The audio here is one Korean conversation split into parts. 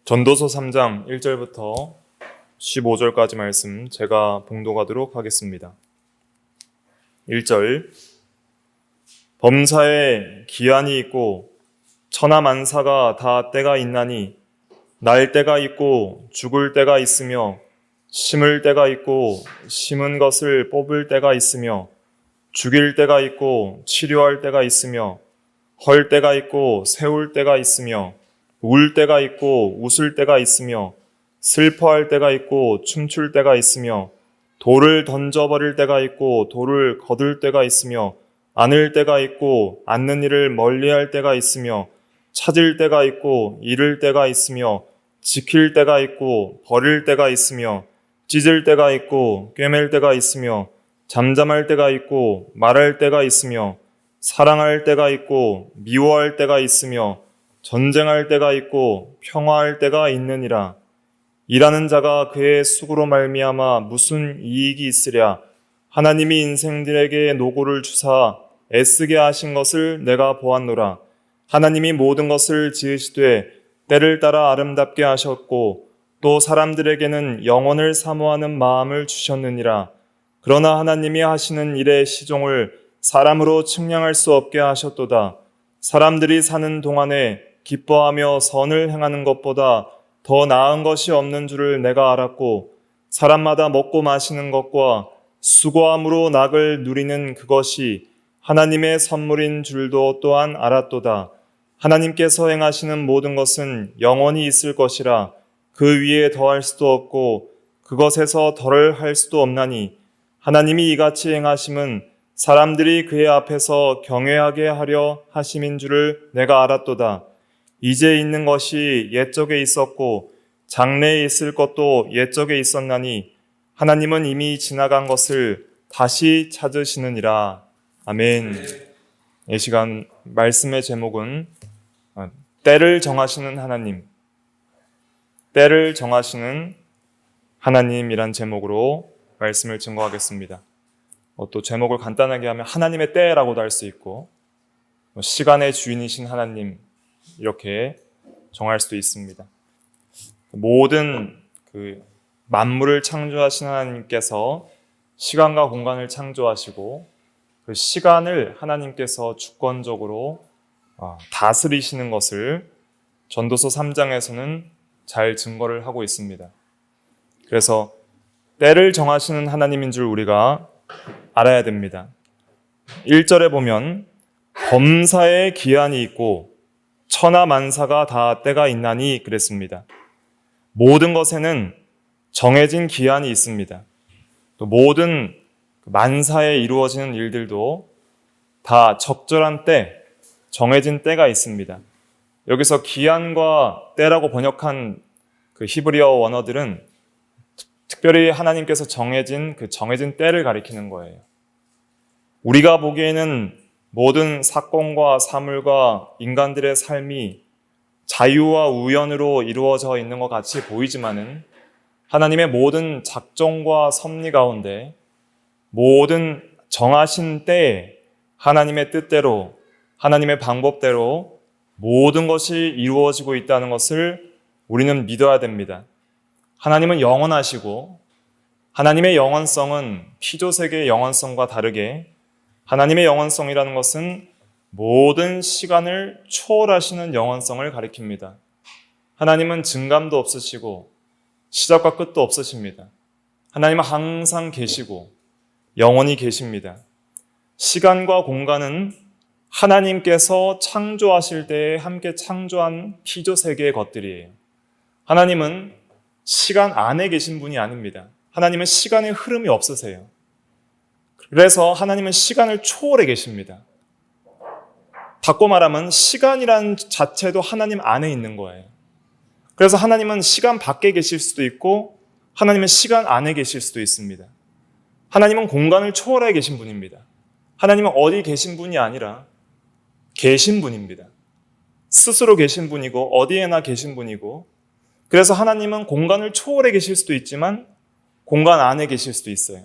전도서 3장 1절부터 15절까지 말씀 제가 봉독하도록 하겠습니다. 1절 범사에 기한이 있고 천하만사가 다 때가 있나니 날 때가 있고 죽을 때가 있으며 심을 때가 있고 심은 것을 뽑을 때가 있으며 죽일 때가 있고 치료할 때가 있으며 헐 때가 있고 세울 때가 있으며 울 때가 있고 웃을 때가 있으며 슬퍼할 때가 있고 춤출 때가 있으며 돌을 던져버릴 때가 있고 돌을 거둘 때가 있으며 안을 때가 있고 앉는 일을 멀리할 때가 있으며 찾을 때가 있고 잃을 때가 있으며 지킬 때가 있고 버릴 때가 있으며 찢을 때가 있고 꿰맬 때가 있으며 잠잠할 때가 있고 말할 때가 있으며 사랑할 때가 있고 미워할 때가 있으며 전쟁할 때가 있고 평화할 때가 있느니라. 일하는 자가 그의 수고로 말미암아 무슨 이익이 있으랴. 하나님이 인생들에게 노고를 주사 애쓰게 하신 것을 내가 보았노라. 하나님이 모든 것을 지으시되 때를 따라 아름답게 하셨고 또 사람들에게는 영원을 사모하는 마음을 주셨느니라. 그러나 하나님이 하시는 일의 시종을 사람으로 측량할 수 없게 하셨도다. 사람들이 사는 동안에 기뻐하며 선을 행하는 것보다 더 나은 것이 없는 줄을 내가 알았고 사람마다 먹고 마시는 것과 수고함으로 낙을 누리는 그것이 하나님의 선물인 줄도 또한 알았도다. 하나님께서 행하시는 모든 것은 영원히 있을 것이라. 그 위에 더할 수도 없고 그것에서 덜을 할 수도 없나니 하나님이 이같이 행하심은 사람들이 그의 앞에서 경외하게 하려 하심인 줄을 내가 알았도다. 이제 있는 것이 옛적에 있었고 장래에 있을 것도 옛적에 있었나니 하나님은 이미 지나간 것을 다시 찾으시느니라. 아멘. 이 시간 말씀의 제목은 때를 정하시는 하나님, 때를 정하시는 하나님이란 제목으로 말씀을 증거하겠습니다. 또 제목을 간단하게 하면 하나님의 때라고도 할 수 있고 시간의 주인이신 하나님 이렇게 정할 수도 있습니다. 모든 만물을 창조하신 하나님께서 시간과 공간을 창조하시고 그 시간을 하나님께서 주권적으로 다스리시는 것을 전도서 3장에서는 잘 증거를 하고 있습니다. 그래서 때를 정하시는 하나님인 줄 우리가 알아야 됩니다. 1절에 보면 범사에 기한이 있고 천하만사가 다 때가 있나니 그랬습니다. 모든 것에는 정해진 기한이 있습니다. 또 모든 만사에 이루어지는 일들도 다 적절한 때, 정해진 때가 있습니다. 여기서 기한과 때라고 번역한 그 히브리어 원어들은 특별히 하나님께서 정해진 때를 가리키는 거예요. 우리가 보기에는 모든 사건과 사물과 인간들의 삶이 자유와 우연으로 이루어져 있는 것 같이 보이지만은 하나님의 모든 작정과 섭리 가운데 모든 정하신 때에 하나님의 뜻대로 하나님의 방법대로 모든 것이 이루어지고 있다는 것을 우리는 믿어야 됩니다. 하나님은 영원하시고 하나님의 영원성은 피조세계의 영원성과 다르게 하나님의 영원성이라는 것은 모든 시간을 초월하시는 영원성을 가리킵니다. 하나님은 증감도 없으시고 시작과 끝도 없으십니다. 하나님은 항상 계시고 영원히 계십니다. 시간과 공간은 하나님께서 창조하실 때에 함께 창조한 피조세계의 것들이에요. 하나님은 시간 안에 계신 분이 아닙니다. 하나님은 시간의 흐름이 없으세요. 그래서 하나님은 시간을 초월해 계십니다. 바꿔 말하면 시간이란 자체도 하나님 안에 있는 거예요. 그래서 하나님은 시간 밖에 계실 수도 있고 하나님은 시간 안에 계실 수도 있습니다. 하나님은 공간을 초월해 계신 분입니다. 하나님은 어디 계신 분이 아니라 계신 분입니다. 스스로 계신 분이고 어디에나 계신 분이고 그래서 하나님은 공간을 초월해 계실 수도 있지만 공간 안에 계실 수도 있어요.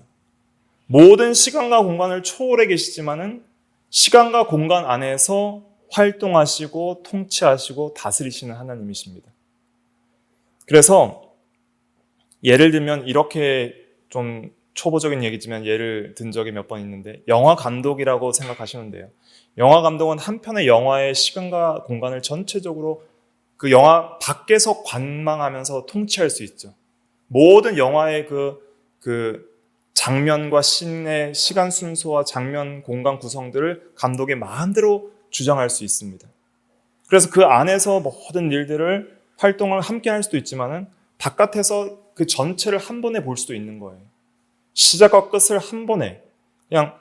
모든 시간과 공간을 초월해 계시지만은 시간과 공간 안에서 활동하시고 통치하시고 다스리시는 하나님이십니다. 그래서 예를 들면 이렇게 좀 초보적인 얘기지만 예를 든 적이 몇 번 있는데 영화 감독이라고 생각하시면 돼요. 영화 감독은 한 편의 영화의 시간과 공간을 전체적으로 그 영화 밖에서 관망하면서 통치할 수 있죠. 모든 영화의 그 장면과 씬의 시간 순서와 장면, 공간 구성들을 감독의 마음대로 주장할 수 있습니다. 그래서 그 안에서 모든 일들을 활동을 함께 할 수도 있지만은 바깥에서 그 전체를 한 번에 볼 수도 있는 거예요. 시작과 끝을 한 번에 그냥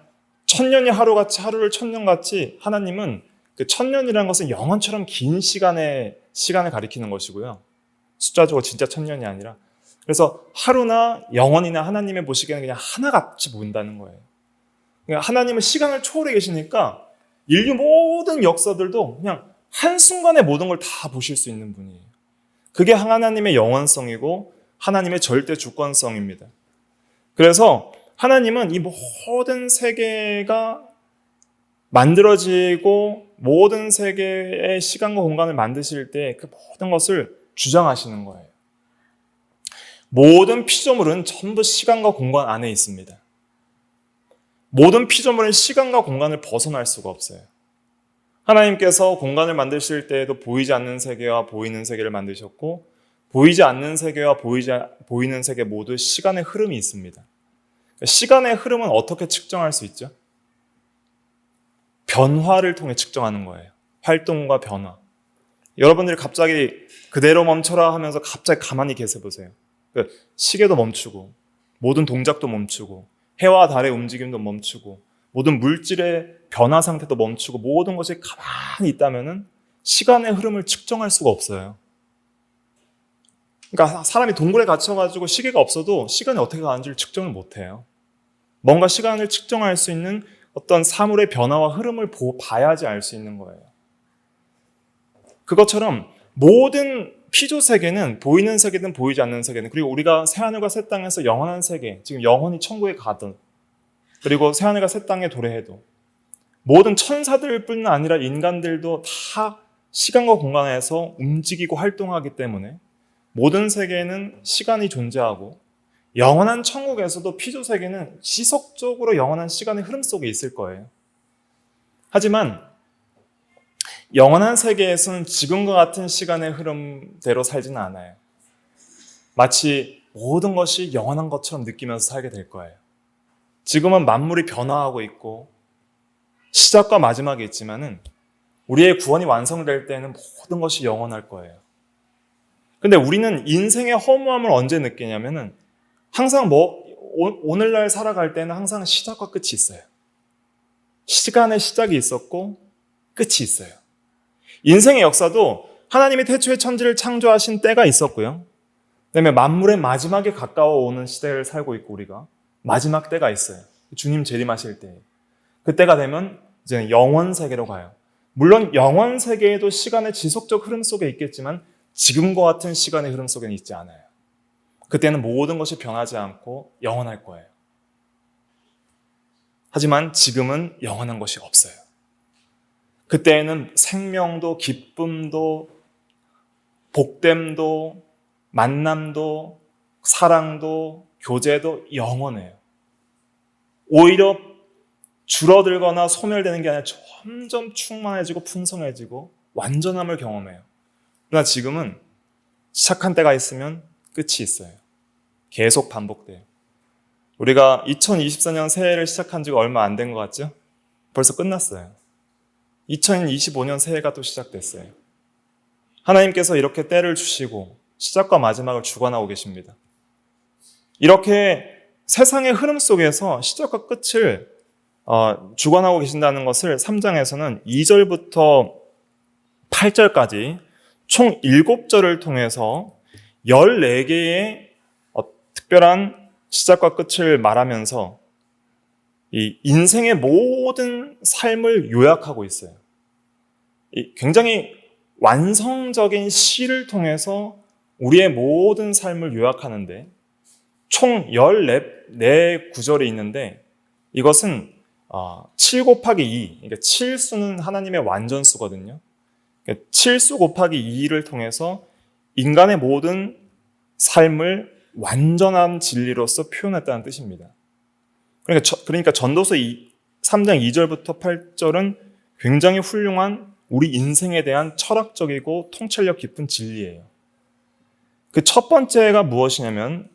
천년이 하루같이 하루를 천년같이 하나님은 그 천년이라는 것은 영원처럼 긴 시간을 가리키는 것이고요. 숫자적으로 진짜 천년이 아니라 그래서 하루나 영원이나 하나님의 보시기에는 그냥 하나같이 보인다는 거예요. 그러니까 하나님은 시간을 초월해 계시니까 인류 모든 역사들도 그냥 한순간에 모든 걸 다 보실 수 있는 분이에요. 그게 하나님의 영원성이고 하나님의 절대 주권성입니다. 그래서 하나님은 이 모든 세계가 만들어지고 모든 세계의 시간과 공간을 만드실 때 그 모든 것을 주장하시는 거예요. 모든 피조물은 전부 시간과 공간 안에 있습니다. 모든 피조물은 시간과 공간을 벗어날 수가 없어요. 하나님께서 공간을 만드실 때에도 보이지 않는 세계와 보이는 세계를 만드셨고 보이지 않는 세계와 보이는 세계 모두 시간의 흐름이 있습니다. 시간의 흐름은 어떻게 측정할 수 있죠? 변화를 통해 측정하는 거예요. 활동과 변화. 여러분들이 갑자기 그대로 멈춰라 하면서 갑자기 가만히 계셔 보세요. 시계도 멈추고 모든 동작도 멈추고 해와 달의 움직임도 멈추고 모든 물질의 변화 상태도 멈추고 모든 것이 가만히 있다면 시간의 흐름을 측정할 수가 없어요. 그러니까 사람이 동굴에 갇혀가지고 시계가 없어도 시간이 어떻게 가는지를 측정을 못해요. 뭔가 시간을 측정할 수 있는 어떤 사물의 변화와 흐름을 봐야지 알 수 있는 거예요. 그것처럼 모든 피조 세계는 보이는 세계든 보이지 않는 세계든 그리고 우리가 새하늘과 새 땅에서 영원한 세계, 지금 영원히 천국에 가든 그리고 새하늘과 새 땅에 도래해도 모든 천사들뿐 아니라 인간들도 다 시간과 공간에서 움직이고 활동하기 때문에 모든 세계에는 시간이 존재하고 영원한 천국에서도 피조 세계는 지속적으로 영원한 시간의 흐름 속에 있을 거예요. 하지만 영원한 세계에서는 지금과 같은 시간의 흐름대로 살지는 않아요. 마치 모든 것이 영원한 것처럼 느끼면서 살게 될 거예요. 지금은 만물이 변화하고 있고 시작과 마지막이 있지만은 우리의 구원이 완성될 때는 모든 것이 영원할 거예요. 근데 우리는 인생의 허무함을 언제 느끼냐면은 항상 오늘날 살아갈 때는 항상 시작과 끝이 있어요. 시간의 시작이 있었고 끝이 있어요. 인생의 역사도 하나님이 태초에 천지를 창조하신 때가 있었고요. 그다음에 만물의 마지막에 가까워 오는 시대를 살고 있고 우리가 마지막 때가 있어요. 주님 재림하실 때. 그때가 되면 이제 영원 세계로 가요. 물론 영원 세계에도 시간의 지속적 흐름 속에 있겠지만 지금과 같은 시간의 흐름 속에는 있지 않아요. 그때는 모든 것이 변하지 않고 영원할 거예요. 하지만 지금은 영원한 것이 없어요. 그때에는 생명도 기쁨도 복됨도 만남도 사랑도 교제도 영원해요. 오히려 줄어들거나 소멸되는 게 아니라 점점 충만해지고 풍성해지고 완전함을 경험해요. 그러나 지금은 시작한 때가 있으면 끝이 있어요. 계속 반복돼요. 우리가 2024년 새해를 시작한 지가 얼마 안 된 것 같죠? 벌써 끝났어요. 2025년 새해가 또 시작됐어요. 하나님께서 이렇게 때를 주시고 시작과 마지막을 주관하고 계십니다. 이렇게 세상의 흐름 속에서 시작과 끝을 주관하고 계신다는 것을 3장에서는 2절부터 8절까지 총 7절을 통해서 14개의 특별한 시작과 끝을 말하면서 이 인생의 모든 삶을 요약하고 있어요. 굉장히 완성적인 시를 통해서 우리의 모든 삶을 요약하는데 총 14구절이 있는데 이것은 7 곱하기 2, 그러니까 7수는 하나님의 완전수거든요. 7수 곱하기 2를 통해서 인간의 모든 삶을 완전한 진리로서 표현했다는 뜻입니다. 그러니까 전도서 3장 2절부터 8절은 굉장히 훌륭한 우리 인생에 대한 철학적이고 통찰력 깊은 진리예요. 그 첫 번째가 무엇이냐면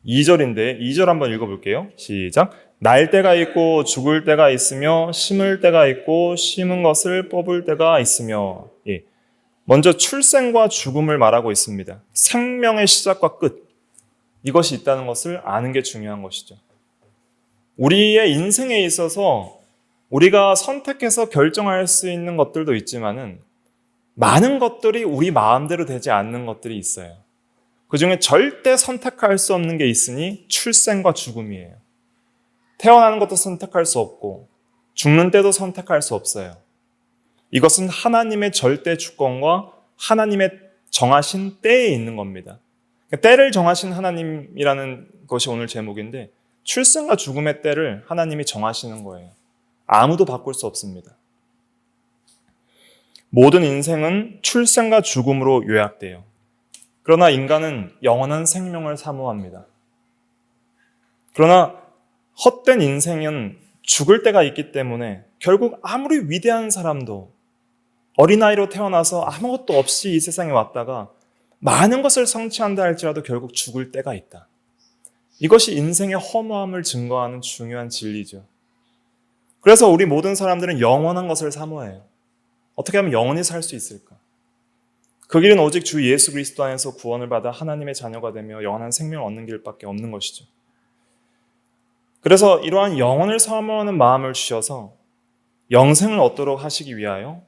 2절인데 2절 한번 읽어볼게요. 시작. 날 때가 있고 죽을 때가 있으며 심을 때가 있고 심은 것을 뽑을 때가 있으며. 먼저 출생과 죽음을 말하고 있습니다. 생명의 시작과 끝, 이것이 있다는 것을 아는 게 중요한 것이죠. 우리의 인생에 있어서 우리가 선택해서 결정할 수 있는 것들도 있지만은 많은 것들이 우리 마음대로 되지 않는 것들이 있어요. 그 중에 절대 선택할 수 없는 게 있으니 출생과 죽음이에요. 태어나는 것도 선택할 수 없고 죽는 때도 선택할 수 없어요. 이것은 하나님의 절대 주권과 하나님의 정하신 때에 있는 겁니다. 때를 정하신 하나님이라는 것이 오늘 제목인데 출생과 죽음의 때를 하나님이 정하시는 거예요. 아무도 바꿀 수 없습니다. 모든 인생은 출생과 죽음으로 요약돼요. 그러나 인간은 영원한 생명을 사모합니다. 그러나 헛된 인생은 죽을 때가 있기 때문에 결국 아무리 위대한 사람도 어린아이로 태어나서 아무것도 없이 이 세상에 왔다가 많은 것을 성취한다 할지라도 결국 죽을 때가 있다. 이것이 인생의 허무함을 증거하는 중요한 진리죠. 그래서 우리 모든 사람들은 영원한 것을 사모해요. 어떻게 하면 영원히 살 수 있을까? 그 길은 오직 주 예수 그리스도 안에서 구원을 받아 하나님의 자녀가 되며 영원한 생명을 얻는 길밖에 없는 것이죠. 그래서 이러한 영혼을 사모하는 마음을 주셔서 영생을 얻도록 하시기 위하여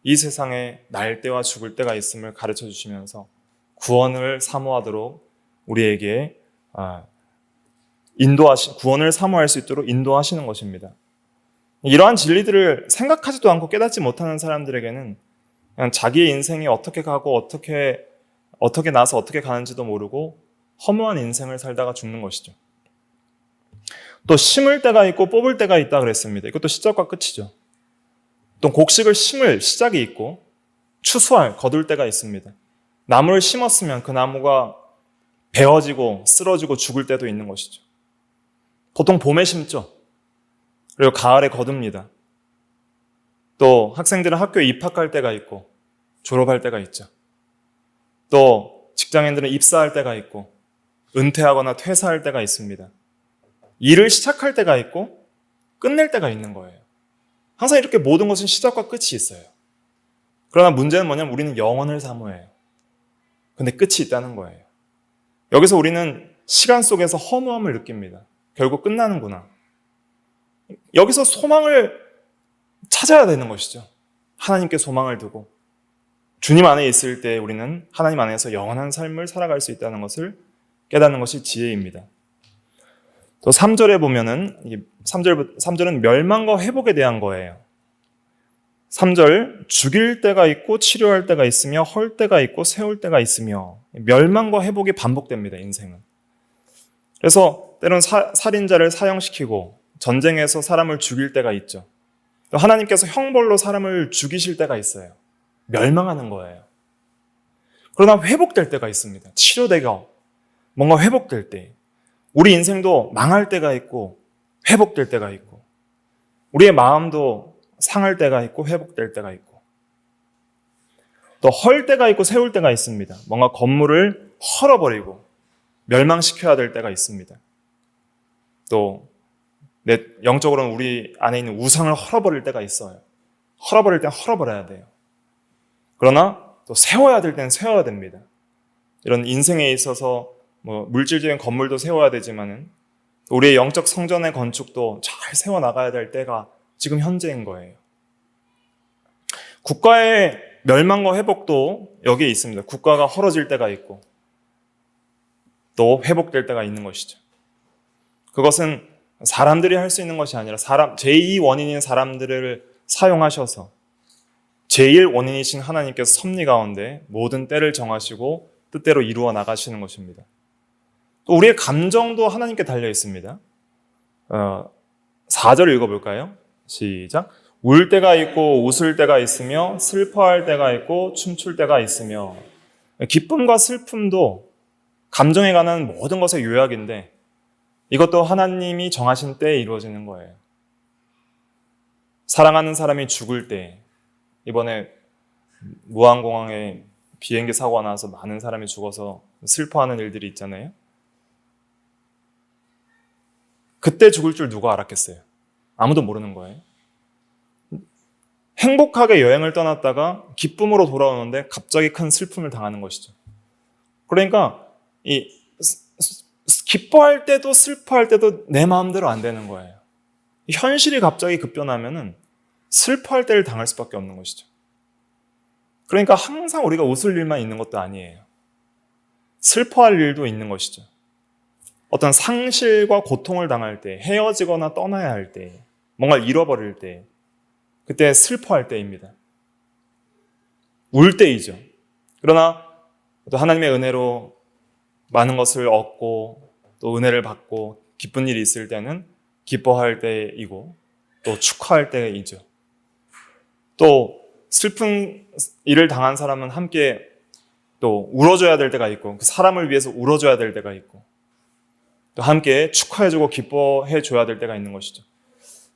이 세상에 날 때와 죽을 때가 있음을 가르쳐 주시면서 구원을 사모하도록 우리에게 구원을 사모할 수 있도록 인도하시는 것입니다. 이러한 진리들을 생각하지도 않고 깨닫지 못하는 사람들에게는 그냥 자기의 인생이 어떻게 가고 어떻게 나서 어떻게 가는지도 모르고 허무한 인생을 살다가 죽는 것이죠. 또 심을 때가 있고 뽑을 때가 있다 그랬습니다. 이것도 시작과 끝이죠. 또 곡식을 심을 시작이 있고 추수할, 거둘 때가 있습니다. 나무를 심었으면 그 나무가 베어지고 쓰러지고 죽을 때도 있는 것이죠. 보통 봄에 심죠. 그리고 가을에 거둡니다. 또 학생들은 학교에 입학할 때가 있고 졸업할 때가 있죠. 또 직장인들은 입사할 때가 있고 은퇴하거나 퇴사할 때가 있습니다. 일을 시작할 때가 있고 끝낼 때가 있는 거예요. 항상 이렇게 모든 것은 시작과 끝이 있어요. 그러나 문제는 뭐냐면 우리는 영원을 사모해요. 근데 끝이 있다는 거예요. 여기서 우리는 시간 속에서 허무함을 느낍니다. 결국 끝나는구나. 여기서 소망을 찾아야 되는 것이죠. 하나님께 소망을 두고 주님 안에 있을 때 우리는 하나님 안에서 영원한 삶을 살아갈 수 있다는 것을 깨닫는 것이 지혜입니다. 또 3절에 보면은 3절은 멸망과 회복에 대한 거예요. 3절 죽일 때가 있고 치료할 때가 있으며 헐 때가 있고 세울 때가 있으며 멸망과 회복이 반복됩니다. 인생은. 그래서 때론 살인자를 사형시키고 전쟁에서 사람을 죽일 때가 있죠. 또 하나님께서 형벌로 사람을 죽이실 때가 있어요. 멸망하는 거예요. 그러나 회복될 때가 있습니다. 치료되고 뭔가 회복될 때. 우리 인생도 망할 때가 있고 회복될 때가 있고 우리의 마음도 상할 때가 있고 회복될 때가 있고 또 헐 때가 있고 세울 때가 있습니다. 뭔가 건물을 헐어버리고 멸망시켜야 될 때가 있습니다. 또 영적으로는 우리 안에 있는 우상을 헐어버릴 때가 있어요. 헐어버릴 땐 헐어버려야 돼요. 그러나 또 세워야 될 때는 세워야 됩니다. 이런 인생에 있어서 물질적인 건물도 세워야 되지만은 우리의 영적 성전의 건축도 잘 세워나가야 될 때가 지금 현재인 거예요. 국가의 멸망과 회복도 여기에 있습니다. 국가가 헐어질 때가 있고 또 회복될 때가 있는 것이죠. 그것은 사람들이 할 수 있는 것이 아니라 제2 원인인 사람들을 사용하셔서 제1 원인이신 하나님께서 섭리 가운데 모든 때를 정하시고 뜻대로 이루어 나가시는 것입니다. 또 우리의 감정도 하나님께 달려 있습니다. 4절 읽어볼까요? 시작. 울 때가 있고 웃을 때가 있으며 슬퍼할 때가 있고 춤출 때가 있으며 기쁨과 슬픔도 감정에 관한 모든 것의 요약인데 이것도 하나님이 정하신 때에 이루어지는 거예요. 사랑하는 사람이 죽을 때, 이번에 무안공항에 비행기 사고가 나서 많은 사람이 죽어서 슬퍼하는 일들이 있잖아요. 그때 죽을 줄 누가 알았겠어요? 아무도 모르는 거예요. 행복하게 여행을 떠났다가 기쁨으로 돌아오는데 갑자기 큰 슬픔을 당하는 것이죠. 그러니까 기뻐할 때도 슬퍼할 때도 내 마음대로 안 되는 거예요. 현실이 갑자기 급변하면은 슬퍼할 때를 당할 수밖에 없는 것이죠. 그러니까 항상 우리가 웃을 일만 있는 것도 아니에요. 슬퍼할 일도 있는 것이죠. 어떤 상실과 고통을 당할 때, 헤어지거나 떠나야 할 때, 뭔가를 잃어버릴 때, 그때 슬퍼할 때입니다. 울 때이죠. 그러나 또 하나님의 은혜로 많은 것을 얻고 또 은혜를 받고 기쁜 일이 있을 때는 기뻐할 때이고 또 축하할 때이죠. 또 슬픈 일을 당한 사람은 함께 또 울어줘야 될 때가 있고 그 사람을 위해서 울어줘야 될 때가 있고 또 함께 축하해주고 기뻐해줘야 될 때가 있는 것이죠.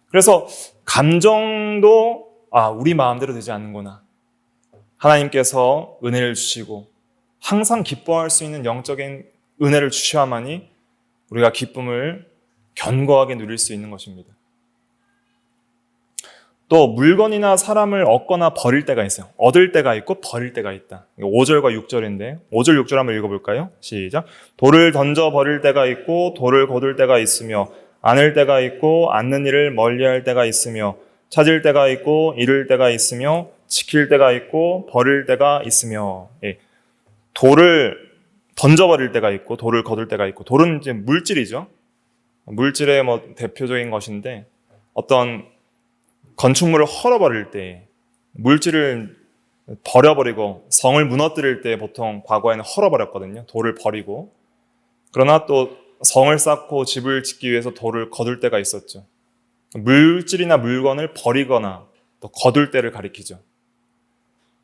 그래서 감정도 우리 마음대로 되지 않는구나. 하나님께서 은혜를 주시고 항상 기뻐할 수 있는 영적인 은혜를 주셔야만이 우리가 기쁨을 견고하게 누릴 수 있는 것입니다. 또 물건이나 사람을 얻거나 버릴 때가 있어요. 얻을 때가 있고 버릴 때가 있다. 5절과 6절인데 5절 6절 한번 읽어볼까요? 시작. 돌을 던져 버릴 때가 있고 돌을 거둘 때가 있으며 안을 때가 있고 않는 일을 멀리할 때가 있으며 찾을 때가 있고 잃을 때가 있으며 지킬 때가 있고 버릴 때가 있으며 돌을 던져버릴 때가 있고 돌을 거둘 때가 있고 돌은 이제 물질이죠. 물질의 대표적인 것인데 어떤 건축물을 헐어버릴 때 물질을 버려버리고 성을 무너뜨릴 때 보통 과거에는 헐어버렸거든요. 돌을 버리고. 그러나 또 성을 쌓고 집을 짓기 위해서 돌을 거둘 때가 있었죠. 물질이나 물건을 버리거나 또 거둘 때를 가리키죠.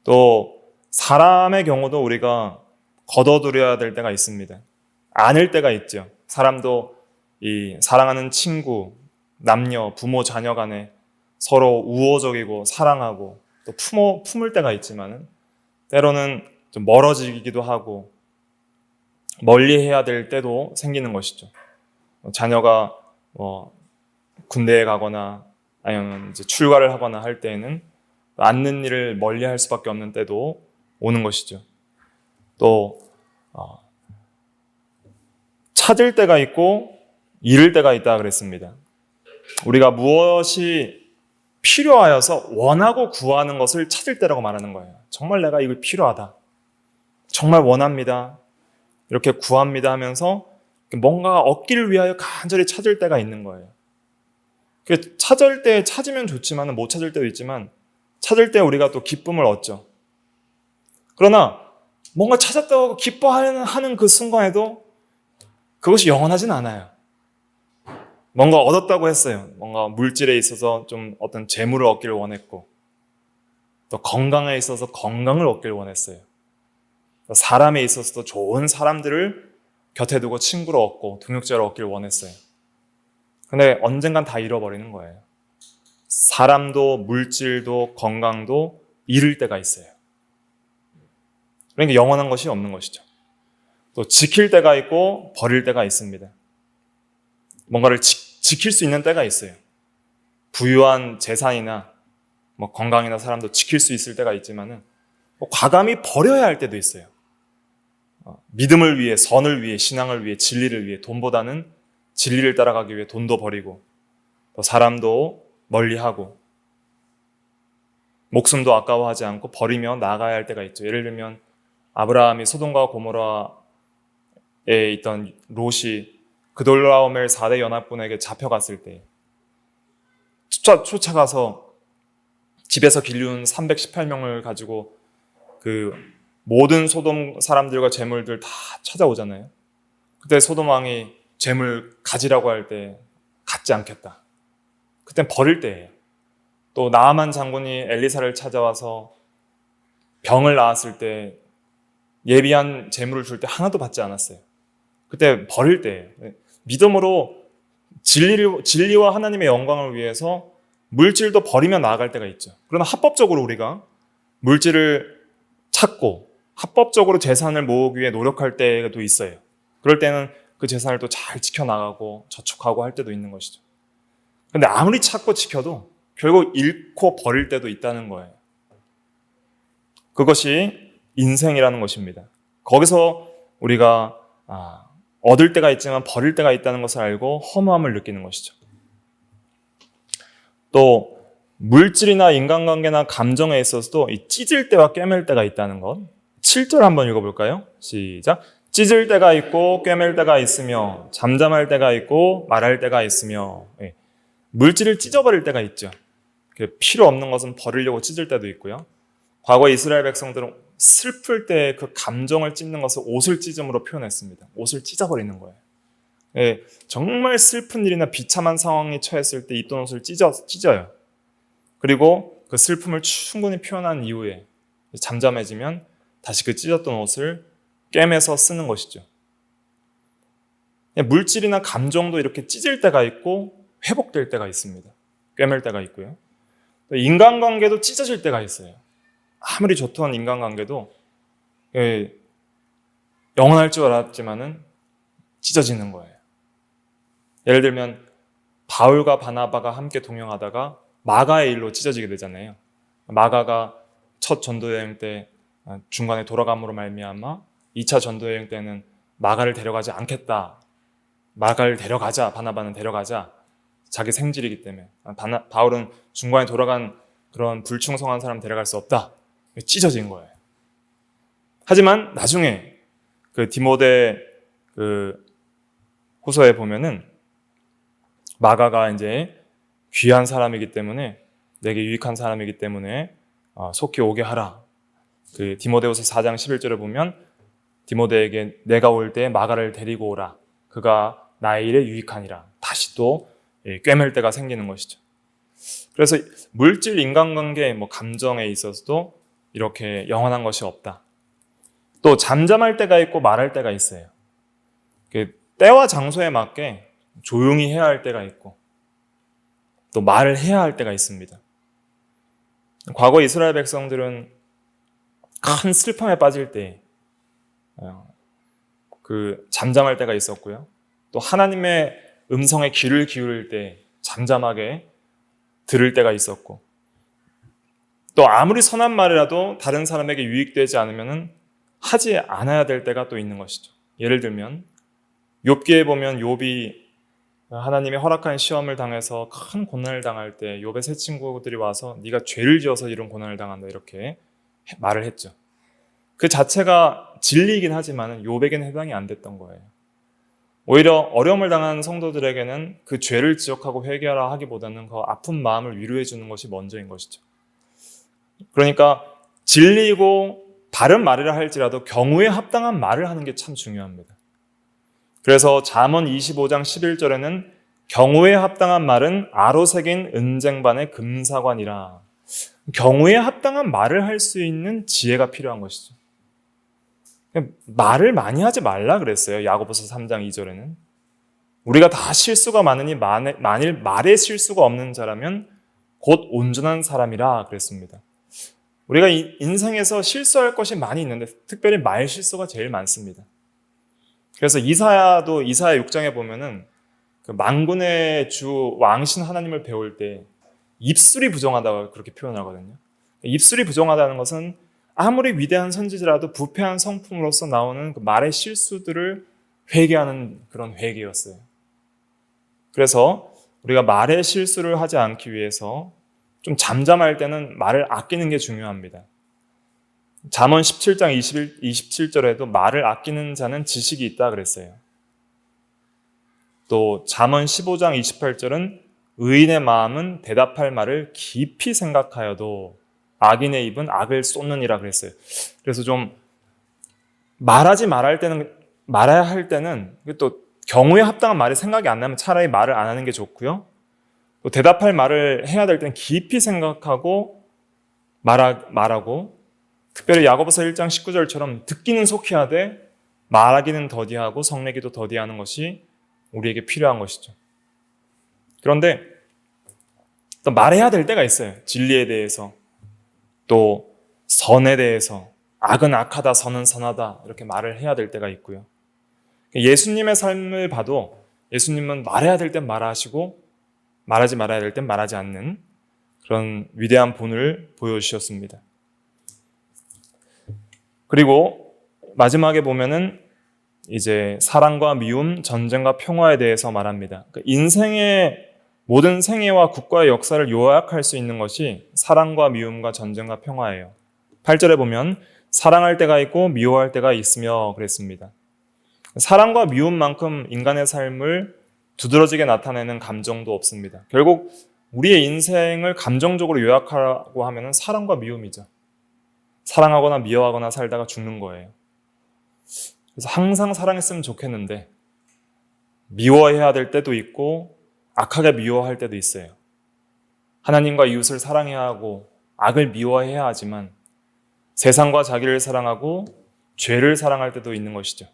또 사람의 경우도 우리가 걷어들여야 될 때가 있습니다. 안을 때가 있죠. 사람도 이 사랑하는 친구, 남녀, 부모, 자녀 간에 서로 우호적이고 사랑하고 또 품을 때가 있지만은 때로는 좀 멀어지기도 하고 멀리해야 될 때도 생기는 것이죠. 자녀가 군대에 가거나 아니면 이제 출가를 하거나 할 때에는 앉는 일을 멀리할 수밖에 없는 때도 오는 것이죠. 또 찾을 때가 있고 잃을 때가 있다 그랬습니다. 우리가 무엇이 필요하여서 원하고 구하는 것을 찾을 때라고 말하는 거예요. 정말 내가 이걸 필요하다. 정말 원합니다. 이렇게 구합니다 하면서 뭔가 얻기를 위하여 간절히 찾을 때가 있는 거예요. 찾을 때 찾으면 좋지만 못 찾을 때도 있지만 찾을 때 우리가 또 기쁨을 얻죠. 그러나 뭔가 찾았다고 기뻐하는 그 순간에도 그것이 영원하진 않아요. 뭔가 얻었다고 했어요. 뭔가 물질에 있어서 좀 어떤 재물을 얻기를 원했고 또 건강에 있어서 건강을 얻기를 원했어요. 사람에 있어서도 좋은 사람들을 곁에 두고 친구로 얻고 동역자를 얻기를 원했어요. 근데 언젠간 다 잃어버리는 거예요. 사람도 물질도 건강도 잃을 때가 있어요. 그러니까 영원한 것이 없는 것이죠. 또 지킬 때가 있고 버릴 때가 있습니다. 뭔가를 지킬 수 있는 때가 있어요. 부유한 재산이나 건강이나 사람도 지킬 수 있을 때가 있지만은 과감히 버려야 할 때도 있어요. 믿음을 위해, 선을 위해, 신앙을 위해, 진리를 위해 돈보다는 진리를 따라가기 위해 돈도 버리고 또 사람도 멀리하고 목숨도 아까워하지 않고 버리며 나아가야 할 때가 있죠. 예를 들면 아브라함이 소돔과 고모라에 있던 롯이 그돌라오멜 4대 연합군에게 잡혀갔을 때 쫓아가서 집에서 길륜 318명을 가지고 그 모든 소돔 사람들과 재물들 다 찾아오잖아요. 그때 소돔 왕이 재물 가지라고 할 때 갖지 않겠다. 그땐 버릴 때예요. 또 나아만 장군이 엘리사를 찾아와서 병을 낳았을 때 예비한 재물을 줄 때 하나도 받지 않았어요. 그때 버릴 때예요. 믿음으로 진리와 하나님의 영광을 위해서 물질도 버리며 나아갈 때가 있죠. 그러나 합법적으로 우리가 물질을 찾고 합법적으로 재산을 모으기 위해 노력할 때도 있어요. 그럴 때는 그 재산을 또 잘 지켜나가고 저축하고 할 때도 있는 것이죠. 근데 아무리 찾고 지켜도 결국 잃고 버릴 때도 있다는 거예요. 그것이 인생이라는 것입니다. 거기서 우리가 얻을 때가 있지만 버릴 때가 있다는 것을 알고 허무함을 느끼는 것이죠. 또 물질이나 인간관계나 감정에 있어서도 이 찢을 때와 꿰맬 때가 있다는 것. 7절 한번 읽어볼까요? 시작. 찢을 때가 있고 꿰맬 때가 있으며 잠잠할 때가 있고 말할 때가 있으며. 물질을 찢어버릴 때가 있죠. 필요 없는 것은 버리려고 찢을 때도 있고요. 과거 이스라엘 백성들은 슬플 때 그 감정을 찢는 것을 옷을 찢음으로 표현했습니다. 옷을 찢어버리는 거예요. 정말 슬픈 일이나 비참한 상황에 처했을 때 입던 옷을 찢어요. 그리고 그 슬픔을 충분히 표현한 이후에 잠잠해지면 다시 그 찢었던 옷을 꿰매서 쓰는 것이죠. 물질이나 감정도 이렇게 찢을 때가 있고 회복될 때가 있습니다. 꿰맬 때가 있고요. 인간관계도 찢어질 때가 있어요. 아무리 좋던 인간관계도 영원할 줄 알았지만은 찢어지는 거예요. 예를 들면 바울과 바나바가 함께 동행하다가 마가의 일로 찢어지게 되잖아요. 마가가 첫 전도여행 때 중간에 돌아감으로 말미암아 2차 전도여행 때는 마가를 데려가지 않겠다. 마가를 데려가자. 바나바는 데려가자. 자기 생질이기 때문에. 바울은 중간에 돌아간 그런 불충성한 사람 데려갈 수 없다. 찢어진 거예요. 하지만 나중에 그 디모데 그 후서에 보면은 마가가 이제 귀한 사람이기 때문에 내게 유익한 사람이기 때문에 속히 오게 하라. 그 디모데후서 4장 11절에 보면 디모데에게 내가 올 때 마가를 데리고 오라. 그가 나의 일에 유익하니라. 다시 또 꿰맬 때가 생기는 것이죠. 그래서 물질, 인간관계, 감정에 있어서도 이렇게 영원한 것이 없다. 또 잠잠할 때가 있고 말할 때가 있어요. 때와 장소에 맞게 조용히 해야 할 때가 있고 또 말을 해야 할 때가 있습니다. 과거 이스라엘 백성들은 큰 슬픔에 빠질 때 잠잠할 때가 있었고요. 또 하나님의 음성에 귀를 기울일 때 잠잠하게 들을 때가 있었고 또 아무리 선한 말이라도 다른 사람에게 유익되지 않으면 하지 않아야 될 때가 또 있는 것이죠. 예를 들면 욥기에 보면 욥이 하나님의 허락한 시험을 당해서 큰 고난을 당할 때 욥의 세 친구들이 와서 네가 죄를 지어서 이런 고난을 당한다 이렇게 말을 했죠. 그 자체가 진리이긴 하지만 욥에게는 해당이 안 됐던 거예요. 오히려 어려움을 당한 성도들에게는 그 죄를 지적하고 회개하라 하기보다는 그 아픈 마음을 위로해 주는 것이 먼저인 것이죠. 그러니까 진리이고 바른 말이라 할지라도 경우에 합당한 말을 하는 게 참 중요합니다. 그래서 잠언 25장 11절에는 경우에 합당한 말은 아로 새긴 은쟁반의 금사관이라. 경우에 합당한 말을 할 수 있는 지혜가 필요한 것이죠. 말을 많이 하지 말라 그랬어요. 야고보서 3장 2절에는. 우리가 다 실수가 많으니 만일 말에 실수가 없는 자라면 곧 온전한 사람이라 그랬습니다. 우리가 인생에서 실수할 것이 많이 있는데 특별히 말 실수가 제일 많습니다. 그래서 이사야 6장에 보면은 그 만군의 주 왕신 하나님을 배울 때 입술이 부정하다고 그렇게 표현하거든요. 입술이 부정하다는 것은 아무리 위대한 선지자라도 부패한 성품으로서 나오는 그 말의 실수들을 회개하는 그런 회개였어요. 그래서 우리가 말의 실수를 하지 않기 위해서 좀 잠잠할 때는 말을 아끼는 게 중요합니다. 잠언 17장 27절에도 말을 아끼는 자는 지식이 있다 그랬어요. 또 잠언 15장 28절은 의인의 마음은 대답할 말을 깊이 생각하여도 악인의 입은 악을 쏟느니라 그랬어요. 그래서 좀 말아야 할 때는 또 경우에 합당한 말이 생각이 안 나면 차라리 말을 안 하는 게 좋고요. 또 대답할 말을 해야 될 때는 깊이 생각하고 말하고 특별히 야고보서 1장 19절처럼 듣기는 속히 하되 말하기는 더디하고 성내기도 더디하는 것이 우리에게 필요한 것이죠. 그런데 또 말해야 될 때가 있어요. 진리에 대해서, 또 선에 대해서, 악은 악하다, 선은 선하다 이렇게 말을 해야 될 때가 있고요. 예수님의 삶을 봐도 예수님은 말해야 될 땐 말하시고 말하지 말아야 될 땐 말하지 않는 그런 위대한 본을 보여주셨습니다. 그리고 마지막에 보면은 이제 사랑과 미움, 전쟁과 평화에 대해서 말합니다. 그러니까 인생의 모든 생애와 국가의 역사를 요약할 수 있는 것이 사랑과 미움과 전쟁과 평화예요. 8절에 보면 사랑할 때가 있고 미워할 때가 있으며 그랬습니다. 사랑과 미움만큼 인간의 삶을 두드러지게 나타내는 감정도 없습니다. 결국 우리의 인생을 감정적으로 요약하라고 하면 사랑과 미움이죠. 사랑하거나 미워하거나 살다가 죽는 거예요. 그래서 항상 사랑했으면 좋겠는데 미워해야 될 때도 있고 악하게 미워할 때도 있어요. 하나님과 이웃을 사랑해야 하고 악을 미워해야 하지만 세상과 자기를 사랑하고 죄를 사랑할 때도 있는 것이죠.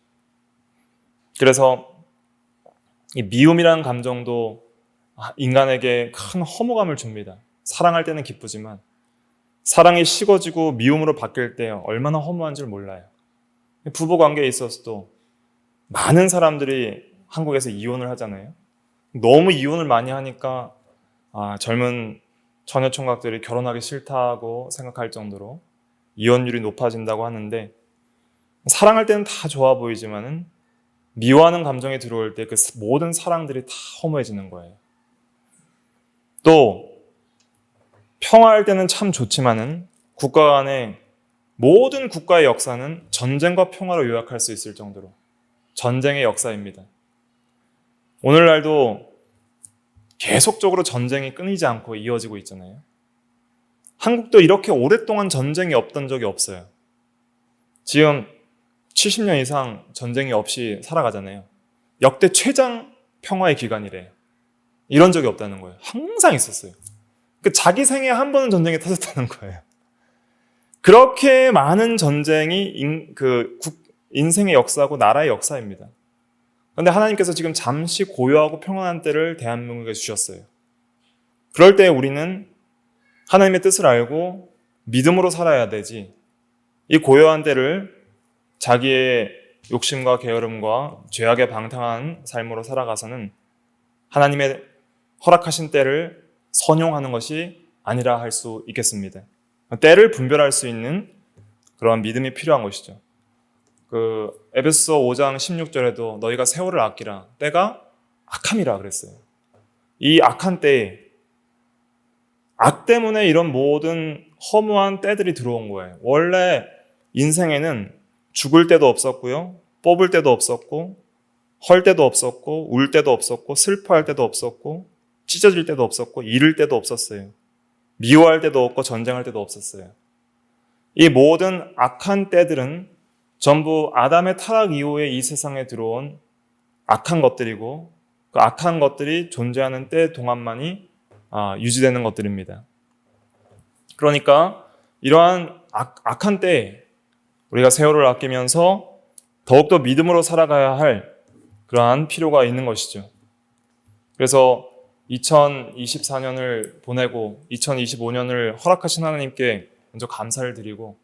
그래서 이 미움이라는 감정도 인간에게 큰 허무감을 줍니다. 사랑할 때는 기쁘지만 사랑이 식어지고 미움으로 바뀔 때 얼마나 허무한지를 몰라요. 부부관계에 있어서도 많은 사람들이 한국에서 이혼을 하잖아요. 너무 이혼을 많이 하니까 젊은 처녀총각들이 결혼하기 싫다고 생각할 정도로 이혼율이 높아진다고 하는데, 사랑할 때는 다 좋아 보이지만은 미워하는 감정이 들어올 때 그 모든 사랑들이 다 허무해지는 거예요. 또 평화할 때는 참 좋지만은 국가 간의 모든 국가의 역사는 전쟁과 평화로 요약할 수 있을 정도로 전쟁의 역사입니다. 오늘날도 계속적으로 전쟁이 끊이지 않고 이어지고 있잖아요. 한국도 이렇게 오랫동안 전쟁이 없던 적이 없어요. 지금 70년 이상 전쟁이 없이 살아가잖아요. 역대 최장 평화의 기간이래요. 이런 적이 없다는 거예요. 항상 있었어요. 자기 생에 한 번은 전쟁이 터졌다는 거예요. 그렇게 많은 전쟁이 인생의 역사고 나라의 역사입니다. 그런데 하나님께서 지금 잠시 고요하고 평안한 때를 대한민국에 주셨어요. 그럴 때 우리는 하나님의 뜻을 알고 믿음으로 살아야 되지, 이 고요한 때를 자기의 욕심과 게으름과 죄악에 방탕한 삶으로 살아가서는 하나님의 허락하신 때를 선용하는 것이 아니라 할 수 있겠습니다. 때를 분별할 수 있는 그러한 믿음이 필요한 것이죠. 에베소서 5장 16절에도 너희가 세월을 아끼라, 때가 악함이라 그랬어요. 이 악한 때에, 악 때문에 이런 모든 허무한 때들이 들어온 거예요. 원래 인생에는 죽을 때도 없었고요, 뽑을 때도 없었고, 헐 때도 없었고, 울 때도 없었고, 슬퍼할 때도 없었고, 찢어질 때도 없었고, 잃을 때도 없었어요. 미워할 때도 없고, 전쟁할 때도 없었어요. 이 모든 악한 때들은 전부 아담의 타락 이후에 이 세상에 들어온 악한 것들이고, 그 악한 것들이 존재하는 때 동안만이 유지되는 것들입니다. 그러니까 이러한 악한 때에 우리가 세월을 아끼면서 더욱더 믿음으로 살아가야 할 그러한 필요가 있는 것이죠. 그래서 2024년을 보내고 2025년을 허락하신 하나님께 먼저 감사를 드리고,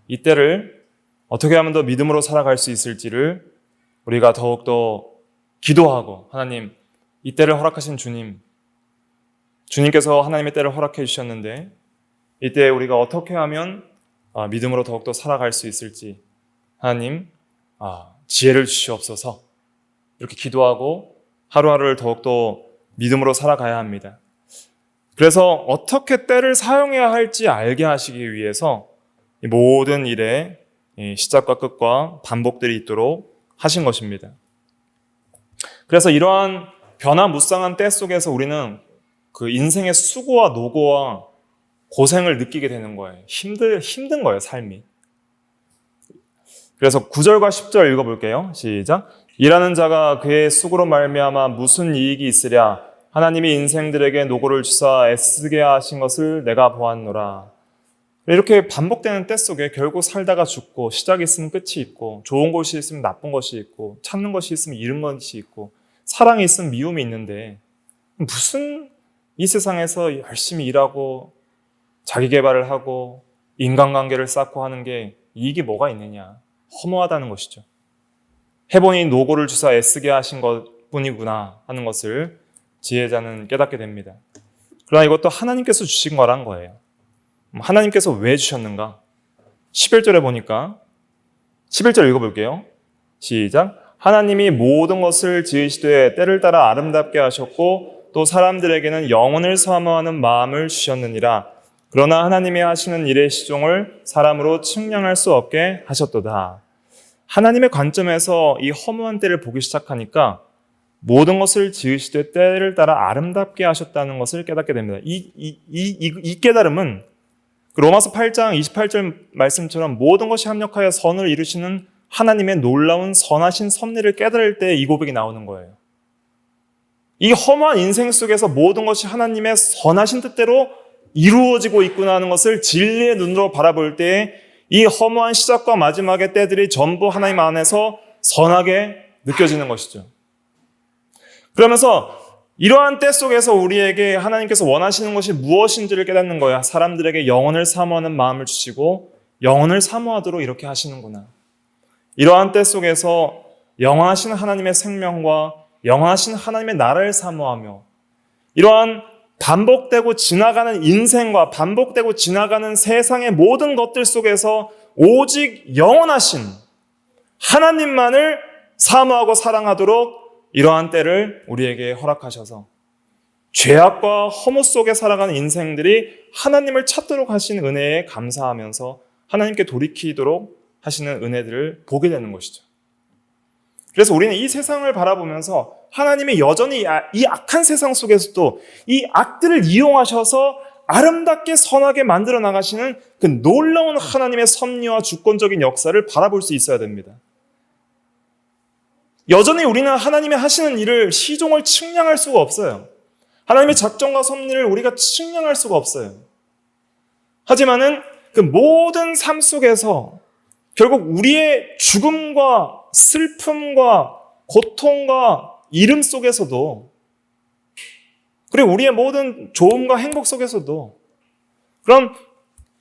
이때를 어떻게 하면 더 믿음으로 살아갈 수 있을지를 우리가 더욱더 기도하고, 하나님, 이때를 허락하신 주님께서 하나님의 때를 허락해 주셨는데 이때 우리가 어떻게 하면 믿음으로 더욱더 살아갈 수 있을지 하나님 지혜를 주시옵소서, 이렇게 기도하고 하루하루를 더욱더 믿음으로 살아가야 합니다. 그래서 어떻게 때를 사용해야 할지 알게 하시기 위해서 이 모든 일에 시작과 끝과 반복들이 있도록 하신 것입니다. 그래서 이러한 변화무쌍한 때 속에서 우리는 그 인생의 수고와 노고와 고생을 느끼게 되는 거예요. 힘든 거예요, 삶이. 그래서 9절과 10절 읽어볼게요. 시작. 일하는 자가 그의 수고로 말미암아 무슨 이익이 있으랴. 하나님이 인생들에게 노고를 주사 애쓰게 하신 것을 내가 보았노라. 이렇게 반복되는 때 속에 결국 살다가 죽고, 시작이 있으면 끝이 있고, 좋은 것이 있으면 나쁜 것이 있고, 찾는 것이 있으면 잃은 것이 있고, 사랑이 있으면 미움이 있는데, 무슨 이 세상에서 열심히 일하고 자기 개발을 하고 인간관계를 쌓고 하는 게 이익이 뭐가 있느냐. 허무하다는 것이죠. 해보니 노고를 주사 애쓰게 하신 것뿐이구나 하는 것을 지혜자는 깨닫게 됩니다. 그러나 이것도 하나님께서 주신 거란 거예요. 하나님께서 왜 주셨는가? 11절에 보니까 11절 읽어볼게요. 시작. 하나님이 모든 것을 지으시되 때를 따라 아름답게 하셨고 또 사람들에게는 영혼을 사모하는 마음을 주셨느니라. 그러나 하나님이 하시는 일의 시종을 사람으로 측량할 수 없게 하셨도다. 하나님의 관점에서 이 허무한 때를 보기 시작하니까 모든 것을 지으시되 때를 따라 아름답게 하셨다는 것을 깨닫게 됩니다. 이 깨달음은 로마서 8장 28절 말씀처럼 모든 것이 합력하여 선을 이루시는 하나님의 놀라운 선하신 섭리를 깨달을 때 이 고백이 나오는 거예요. 이 험한 인생 속에서 모든 것이 하나님의 선하신 뜻대로 이루어지고 있구나 하는 것을 진리의 눈으로 바라볼 때 이 허무한 시작과 마지막의 때들이 전부 하나님 안에서 선하게 느껴지는 것이죠. 그러면서 이러한 때 속에서 우리에게 하나님께서 원하시는 것이 무엇인지를 깨닫는 거야. 사람들에게 영혼을 사모하는 마음을 주시고 영혼을 사모하도록 이렇게 하시는구나. 이러한 때 속에서 영원하신 하나님의 생명과 영원하신 하나님의 나라를 사모하며 이러한 반복되고 지나가는 인생과 반복되고 지나가는 세상의 모든 것들 속에서 오직 영원하신 하나님만을 사모하고 사랑하도록 이러한 때를 우리에게 허락하셔서 죄악과 허무 속에 살아가는 인생들이 하나님을 찾도록 하신 은혜에 감사하면서 하나님께 돌이키도록 하시는 은혜들을 보게 되는 것이죠. 그래서 우리는 이 세상을 바라보면서 하나님이 여전히 이 악한 세상 속에서도 이 악들을 이용하셔서 아름답게 선하게 만들어 나가시는 그 놀라운 하나님의 섭리와 주권적인 역사를 바라볼 수 있어야 됩니다. 여전히 우리는 하나님이 하시는 일을 시종을 측량할 수가 없어요. 하나님의 작정과 섭리를 우리가 측량할 수가 없어요. 하지만은 그 모든 삶 속에서 결국 우리의 죽음과 슬픔과 고통과 잃음 속에서도 그리고 우리의 모든 좋음과 행복 속에서도 그런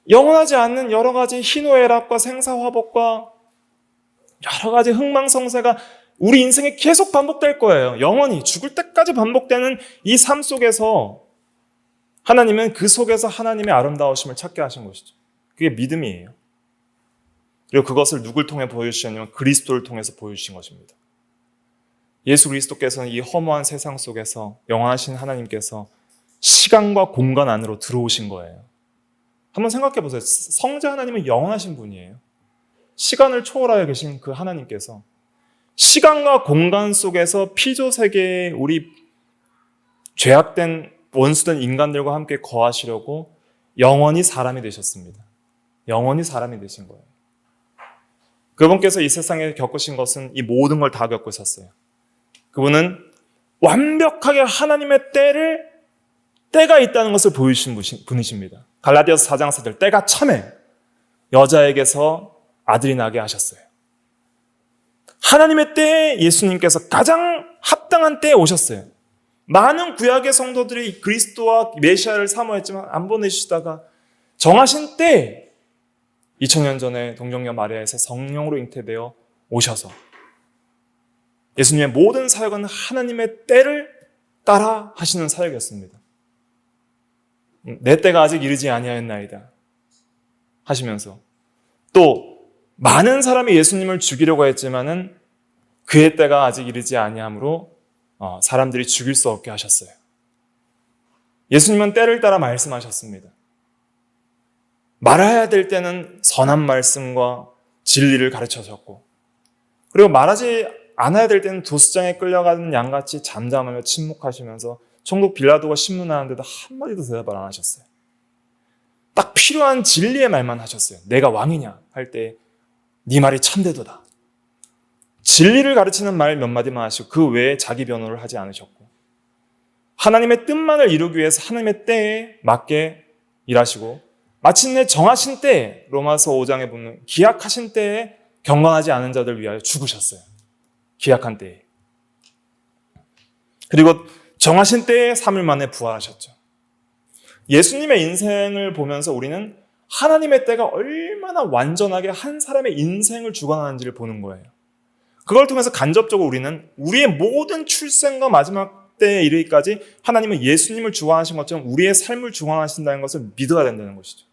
영원하지 않는 여러 가지 희노애락과 생사화복과 여러 가지 흥망성쇠가 우리 인생에 계속 반복될 거예요. 영원히 죽을 때까지 반복되는 이 삶 속에서 하나님은 그 속에서 하나님의 아름다우심을 찾게 하신 것이죠. 그게 믿음이에요. 그리고 그것을 누굴 통해 보여주셨냐면 그리스도를 통해서 보여주신 것입니다. 예수 그리스도께서는 이 허무한 세상 속에서 영원하신 하나님께서 시간과 공간 안으로 들어오신 거예요. 한번 생각해 보세요. 성자 하나님은 영원하신 분이에요. 시간을 초월하여 계신 그 하나님께서 시간과 공간 속에서 피조세계에 우리 죄악된 원수된 인간들과 함께 거하시려고 영원히 사람이 되셨습니다. 영원히 사람이 되신 거예요. 그분께서 이 세상에 겪으신 것은 이 모든 걸 다 겪으셨어요. 그분은 완벽하게 하나님의 때가 있다는 것을 보여주신 분이십니다. 갈라디아서 4장 4절 때가 참에 여자에게서 아들이 나게 하셨어요. 하나님의 때에 예수님께서 가장 합당한 때에 오셨어요. 많은 구약의 성도들이 그리스도와 메시아를 사모했지만 안 보내주시다가 정하신 때에 2000년 전에 동정녀 마리아에서 성령으로 잉태되어 오셔서 예수님의 모든 사역은 하나님의 때를 따라 하시는 사역이었습니다. 내 때가 아직 이르지 아니하였나이다 하시면서 또 많은 사람이 예수님을 죽이려고 했지만은 그의 때가 아직 이르지 아니하므로 사람들이 죽일 수 없게 하셨어요. 예수님은 때를 따라 말씀하셨습니다. 말해야 될 때는 선한 말씀과 진리를 가르쳐주셨고 그리고 말하지 않아야 될 때는 도수장에 끌려가는 양같이 잠잠하며 침묵하시면서 총독 빌라도가 신문하는데도 한마디도 대답을 안 하셨어요. 딱 필요한 진리의 말만 하셨어요. 내가 왕이냐 할 때 네 말이 참되도다. 진리를 가르치는 말 몇 마디만 하시고 그 외에 자기 변호를 하지 않으셨고 하나님의 뜻만을 이루기 위해서 하나님의 때에 맞게 일하시고 마침내 정하신 때에 로마서 5장에 보면 기약하신 때에 경건하지 않은 자들 위하여 죽으셨어요. 기약한 때에. 그리고 정하신 때에 3일 만에 부활하셨죠. 예수님의 인생을 보면서 우리는 하나님의 때가 얼마나 완전하게 한 사람의 인생을 주관하는지를 보는 거예요. 그걸 통해서 간접적으로 우리는 우리의 모든 출생과 마지막 때에 이르기까지 하나님은 예수님을 주관하신 것처럼 우리의 삶을 주관하신다는 것을 믿어야 된다는 것이죠.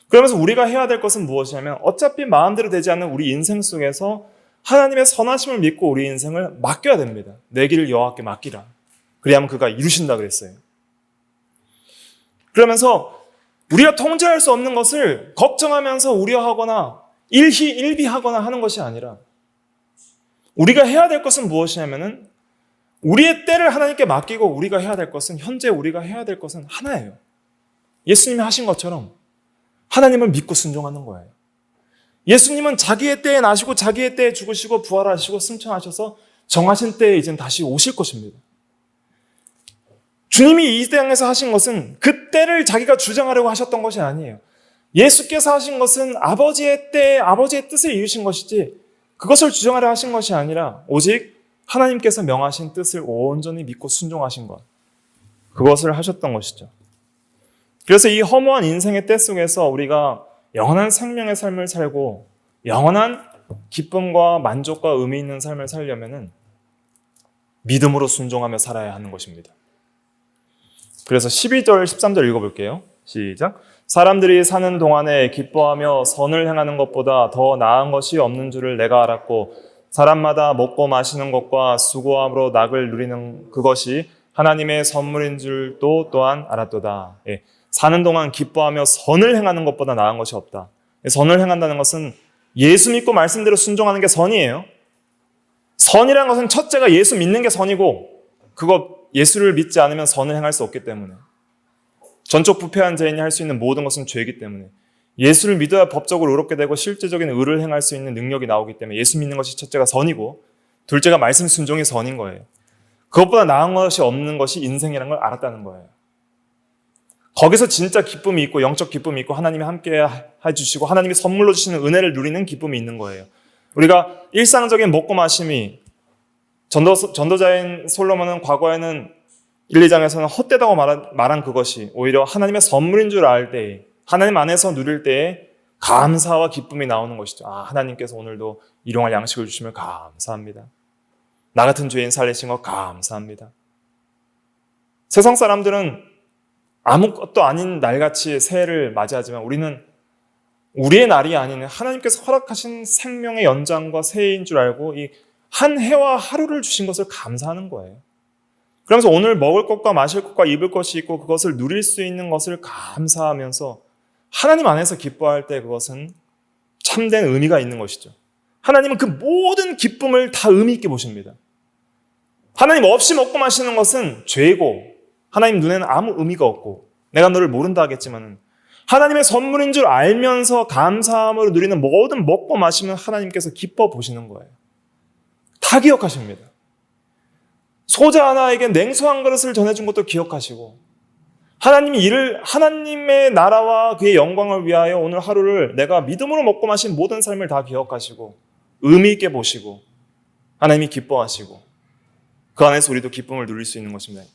그러면서 우리가 해야 될 것은 무엇이냐면 어차피 마음대로 되지 않는 우리 인생 속에서 하나님의 선하심을 믿고 우리 인생을 맡겨야 됩니다. 내 길을 여호와께 맡기라. 그리하면 그가 이루신다 그랬어요. 그러면서 우리가 통제할 수 없는 것을 걱정하면서 우려하거나 일희일비하거나 하는 것이 아니라 우리가 해야 될 것은 무엇이냐면은 우리의 때를 하나님께 맡기고 우리가 해야 될 것은 현재 우리가 해야 될 것은 하나예요. 예수님이 하신 것처럼 하나님을 믿고 순종하는 거예요. 예수님은 자기의 때에 나시고 자기의 때에 죽으시고 부활하시고 승천하셔서 정하신 때에 이젠 다시 오실 것입니다. 주님이 이 땅에서 하신 것은 그 때를 자기가 주장하려고 하셨던 것이 아니에요. 예수께서 하신 것은 아버지의 때에 아버지의 뜻을 이루신 것이지 그것을 주장하려 하신 것이 아니라 오직 하나님께서 명하신 뜻을 온전히 믿고 순종하신 것. 그것을 하셨던 것이죠. 그래서 이 허무한 인생의 때 속에서 우리가 영원한 생명의 삶을 살고 영원한 기쁨과 만족과 의미 있는 삶을 살려면은 믿음으로 순종하며 살아야 하는 것입니다. 그래서 12절, 13절 읽어볼게요. 시작. 사람들이 사는 동안에 기뻐하며 선을 행하는 것보다 더 나은 것이 없는 줄을 내가 알았고 사람마다 먹고 마시는 것과 수고함으로 낙을 누리는 그것이 하나님의 선물인 줄도 또한 알았도다. 예. 사는 동안 기뻐하며 선을 행하는 것보다 나은 것이 없다. 선을 행한다는 것은 예수 믿고 말씀대로 순종하는 게 선이에요. 선이라는 것은 첫째가 예수 믿는 게 선이고 그거 예수를 믿지 않으면 선을 행할 수 없기 때문에 전적 부패한 죄인이 할 수 있는 모든 것은 죄이기 때문에 예수를 믿어야 법적으로 의롭게 되고 실제적인 의를 행할 수 있는 능력이 나오기 때문에 예수 믿는 것이 첫째가 선이고 둘째가 말씀 순종이 선인 거예요. 그것보다 나은 것이 없는 것이 인생이라는 걸 알았다는 거예요. 거기서 진짜 기쁨이 있고 영적 기쁨이 있고 하나님이 함께 해주시고 하나님이 선물로 주시는 은혜를 누리는 기쁨이 있는 거예요. 우리가 일상적인 먹고 마심이 전도자인 솔로몬은 과거에는 1, 2장에서는 헛되다고 말한 그것이 오히려 하나님의 선물인 줄 알 때에 하나님 안에서 누릴 때에 감사와 기쁨이 나오는 것이죠. 아, 하나님께서 오늘도 일용할 양식을 주시면 감사합니다. 나 같은 죄인 살리신 것 감사합니다. 세상 사람들은 아무것도 아닌 날같이 새해를 맞이하지만 우리는 우리의 날이 아닌 하나님께서 허락하신 생명의 연장과 새해인 줄 알고 이 한 해와 하루를 주신 것을 감사하는 거예요. 그러면서 오늘 먹을 것과 마실 것과 입을 것이 있고 그것을 누릴 수 있는 것을 감사하면서 하나님 안에서 기뻐할 때 그것은 참된 의미가 있는 것이죠. 하나님은 그 모든 기쁨을 다 의미 있게 보십니다. 하나님 없이 먹고 마시는 것은 죄고 하나님 눈에는 아무 의미가 없고 내가 너를 모른다 하겠지만 하나님의 선물인 줄 알면서 감사함으로 누리는 모든 먹고 마시면 하나님께서 기뻐 보시는 거예요. 다 기억하십니다. 소자 하나에게 냉수 한 그릇을 전해준 것도 기억하시고 하나님의 나라와 그의 영광을 위하여 오늘 하루를 내가 믿음으로 먹고 마신 모든 삶을 다 기억하시고 의미 있게 보시고 하나님이 기뻐하시고 그 안에서 우리도 기쁨을 누릴 수 있는 것입니다.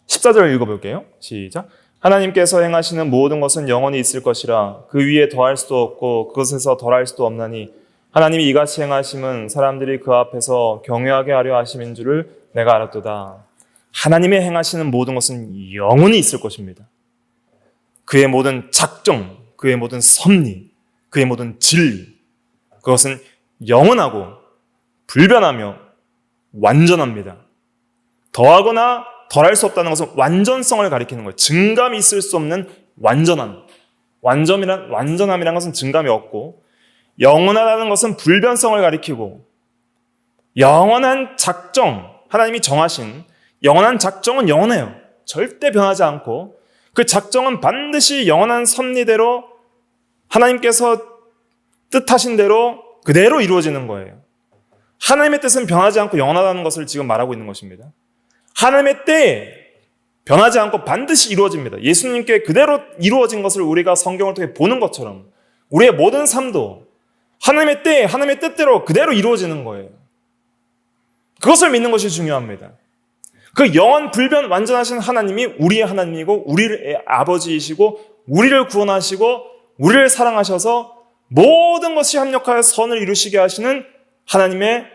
14절 읽어볼게요. 시작. 하나님께서 행하시는 모든 것은 영원히 있을 것이라 그 위에 더할 수도 없고 그것에서 덜할 수도 없나니 하나님이 이같이 행하심은 사람들이 그 앞에서 경외하게 하려 하심인 줄을 내가 알았도다. 하나님의 행하시는 모든 것은 영원히 있을 것입니다. 그의 모든 작정, 그의 모든 섭리, 그의 모든 진리, 그것은 영원하고 불변하며 완전합니다. 더하거나 덜할 수 없다는 것은 완전성을 가리키는 거예요. 증감이 있을 수 없는 완전함이란 것은 증감이 없고 영원하다는 것은 불변성을 가리키고 영원한 작정, 하나님이 정하신 영원한 작정은 영원해요. 절대 변하지 않고 그 작정은 반드시 영원한 섭리대로 하나님께서 뜻하신 대로 그대로 이루어지는 거예요. 하나님의 뜻은 변하지 않고 영원하다는 것을 지금 말하고 있는 것입니다. 하나님의 때에 변하지 않고 반드시 이루어집니다. 예수님께 그대로 이루어진 것을 우리가 성경을 통해 보는 것처럼 우리의 모든 삶도 하나님의 때에 하나님의 뜻대로 그대로 이루어지는 거예요. 그것을 믿는 것이 중요합니다. 그 영원 불변 완전하신 하나님이 우리의 하나님이고 우리의 아버지이시고 우리를 구원하시고 우리를 사랑하셔서 모든 것이 합력하여 선을 이루시게 하시는 하나님의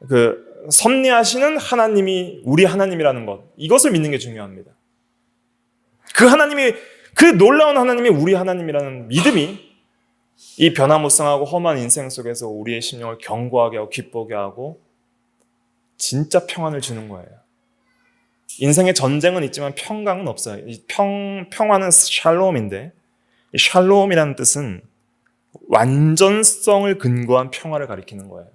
그 섭리하시는 하나님이 우리 하나님이라는 것, 이것을 믿는 게 중요합니다. 그 하나님이, 그 놀라운 하나님이 우리 하나님이라는 믿음이 이 변화무쌍하고 험한 인생 속에서 우리의 심령을 견고하게 하고 기쁘게 하고 진짜 평안을 주는 거예요. 인생의 전쟁은 있지만 평강은 없어요. 이 평화는 샬롬인데, 이 샬롬이라는 뜻은 완전성을 근거한 평화를 가리키는 거예요.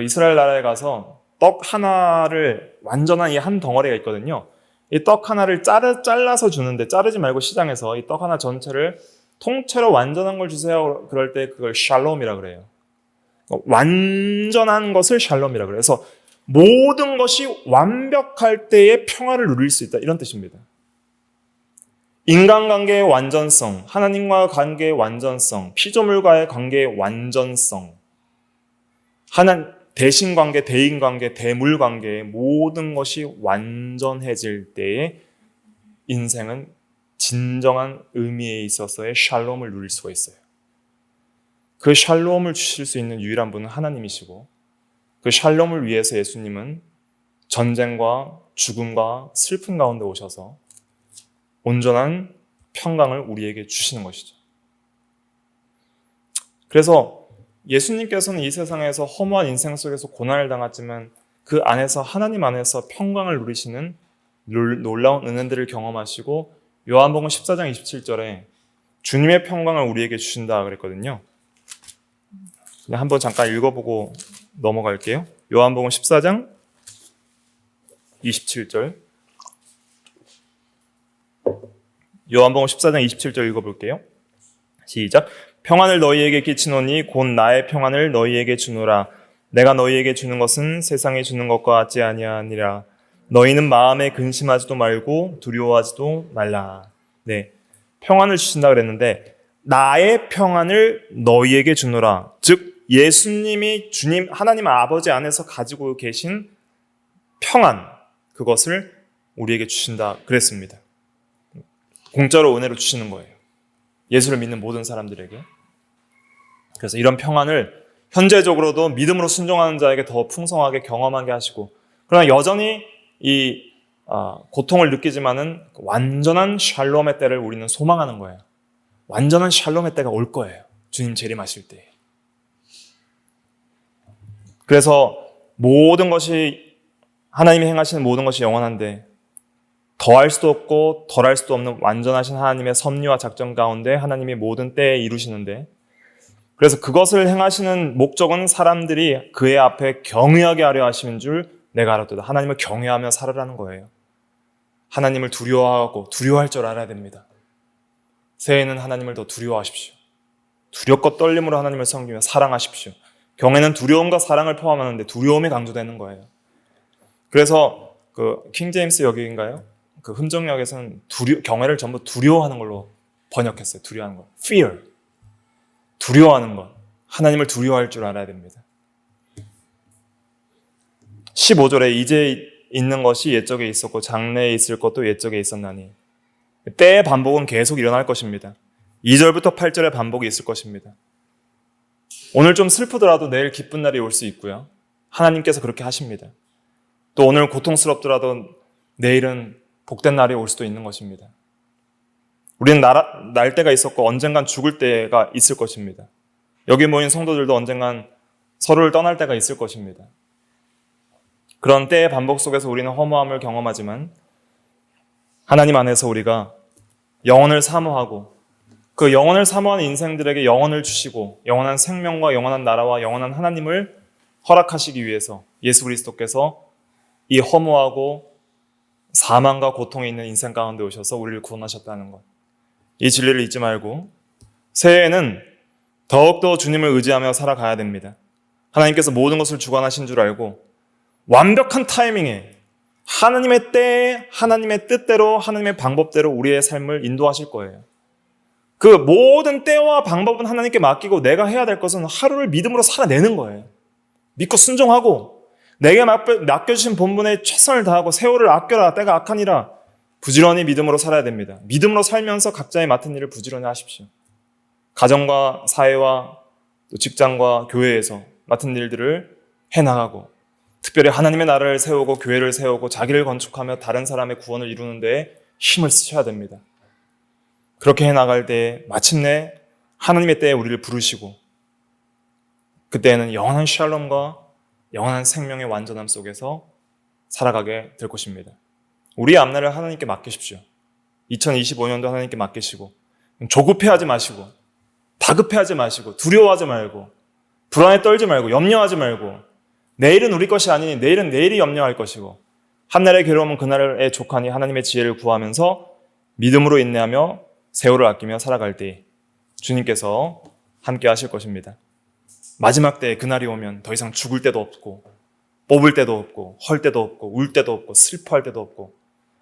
이스라엘 나라에 가서 떡 하나를, 완전한 이 한 덩어리가 있거든요. 이 떡 하나를 잘라서 주는데, 자르지 말고 시장에서 이 떡 하나 전체를 통째로 완전한 걸 주세요. 그럴 때 그걸 샬롬이라 그래요. 완전한 것을 샬롬이라 그래요. 그래서 모든 것이 완벽할 때의 평화를 누릴 수 있다, 이런 뜻입니다. 인간관계의 완전성, 하나님과 관계의 완전성, 피조물과의 관계의 완전성, 대신관계, 대인관계, 대물관계의 모든 것이 완전해질 때에 인생은 진정한 의미에 있어서의 샬롬을 누릴 수가 있어요. 그 샬롬을 주실 수 있는 유일한 분은 하나님이시고, 그 샬롬을 위해서 예수님은 전쟁과 죽음과 슬픔 가운데 오셔서 온전한 평강을 우리에게 주시는 것이죠. 그래서 예수님께서는 이 세상에서 허무한 인생 속에서 고난을 당했지만 그 안에서, 하나님 안에서 평강을 누리시는 놀라운 은혜들을 경험하시고, 요한복음 14장 27절에 주님의 평강을 우리에게 주신다 그랬거든요. 그냥 한번 잠깐 읽어보고 넘어갈게요. 요한복음 14장 27절. 요한복음 14장 27절 읽어볼게요. 시작. 평안을 너희에게 끼치노니 곧 나의 평안을 너희에게 주노라. 내가 너희에게 주는 것은 세상에 주는 것과 같지 아니하니라. 너희는 마음에 근심하지도 말고 두려워하지도 말라. 네, 평안을 주신다 그랬는데 나의 평안을 너희에게 주노라. 즉 예수님이 주님 하나님 아버지 안에서 가지고 계신 평안, 그것을 우리에게 주신다 그랬습니다. 공짜로 은혜로 주시는 거예요. 예수를 믿는 모든 사람들에게. 그래서 이런 평안을 현재적으로도 믿음으로 순종하는 자에게 더 풍성하게 경험하게 하시고, 그러나 여전히 이 고통을 느끼지만은 완전한 샬롬의 때를 우리는 소망하는 거예요. 완전한 샬롬의 때가 올 거예요. 주님 재림하실 때. 그래서 모든 것이, 하나님이 행하시는 모든 것이 영원한데 더할 수도 없고 덜할 수도 없는 완전하신 하나님의 섭리와 작전 가운데 하나님이 모든 때에 이루시는데, 그래서 그것을 행하시는 목적은 사람들이 그의 앞에 경외하게 하려 하시는 줄 내가 알았도다. 하나님을 경외하며 살으라는 거예요. 하나님을 두려워하고 두려워할 줄 알아야 됩니다. 새해에는 하나님을 더 두려워하십시오. 두렵고 떨림으로 하나님을 섬기며 사랑하십시오. 경외는 두려움과 사랑을 포함하는데 두려움이 강조되는 거예요. 그래서 그 킹제임스 역인가요? 그 흠정역에서는 경외를 전부 두려워하는 걸로 번역했어요. 두려워하는 것. Fear. 두려워하는 것. 하나님을 두려워할 줄 알아야 됩니다. 15절에 이제 있는 것이 옛적에 있었고 장래에 있을 것도 옛적에 있었나니, 때의 반복은 계속 일어날 것입니다. 2절부터 8절의 반복이 있을 것입니다. 오늘 좀 슬프더라도 내일 기쁜 날이 올 수 있고요. 하나님께서 그렇게 하십니다. 또 오늘 고통스럽더라도 내일은 복된 날이 올 수도 있는 것입니다. 우리는 날 때가 있었고 언젠간 죽을 때가 있을 것입니다. 여기 모인 성도들도 언젠간 서로를 떠날 때가 있을 것입니다. 그런 때의 반복 속에서 우리는 허무함을 경험하지만 하나님 안에서 우리가 영원을 사모하고, 그 영원을 사모하는 인생들에게 영원을 주시고 영원한 생명과 영원한 나라와 영원한 하나님을 허락하시기 위해서 예수 그리스도께서 이 허무하고 사망과 고통에 있는 인생 가운데 오셔서 우리를 구원하셨다는 것, 이 진리를 잊지 말고 새해에는 더욱더 주님을 의지하며 살아가야 됩니다. 하나님께서 모든 것을 주관하신 줄 알고 완벽한 타이밍에 하나님의 때에 하나님의 뜻대로 하나님의 방법대로 우리의 삶을 인도하실 거예요. 그 모든 때와 방법은 하나님께 맡기고 내가 해야 될 것은 하루를 믿음으로 살아내는 거예요. 믿고 순종하고 내게 맡겨주신 본분에 최선을 다하고 세월을 아껴라 때가 악하니라 부지런히 믿음으로 살아야 됩니다. 믿음으로 살면서 각자의 맡은 일을 부지런히 하십시오. 가정과 사회와 또 직장과 교회에서 맡은 일들을 해나가고 특별히 하나님의 나라를 세우고 교회를 세우고 자기를 건축하며 다른 사람의 구원을 이루는 데 힘을 쓰셔야 됩니다. 그렇게 해나갈 때 마침내 하나님의 때에 우리를 부르시고 그때에는 영원한 샬롬과 영원한 생명의 완전함 속에서 살아가게 될 것입니다. 우리의 앞날을 하나님께 맡기십시오. 2025년도 하나님께 맡기시고 조급해하지 마시고 다급해하지 마시고 두려워하지 말고 불안에 떨지 말고 염려하지 말고 내일은 우리 것이 아니니 내일은 내일이 염려할 것이고 한날의 괴로움은 그날에 족하니 하나님의 지혜를 구하면서 믿음으로 인내하며 세월을 아끼며 살아갈 때 주님께서 함께 하실 것입니다. 마지막 때에 그날이 오면 더 이상 죽을 때도 없고 뽑을 때도 없고 헐 때도 없고 울 때도 없고 슬퍼할 때도 없고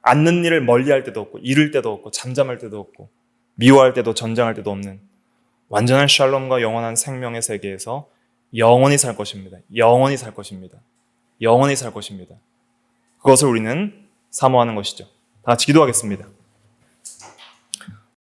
앉는 일을 멀리할 때도 없고 잃을 때도 없고 잠잠할 때도 없고 미워할 때도 전장할 때도 없는 완전한 샬롬과 영원한 생명의 세계에서 영원히 살 것입니다. 영원히 살 것입니다. 영원히 살 것입니다. 그것을 우리는 사모하는 것이죠. 다 같이 기도하겠습니다.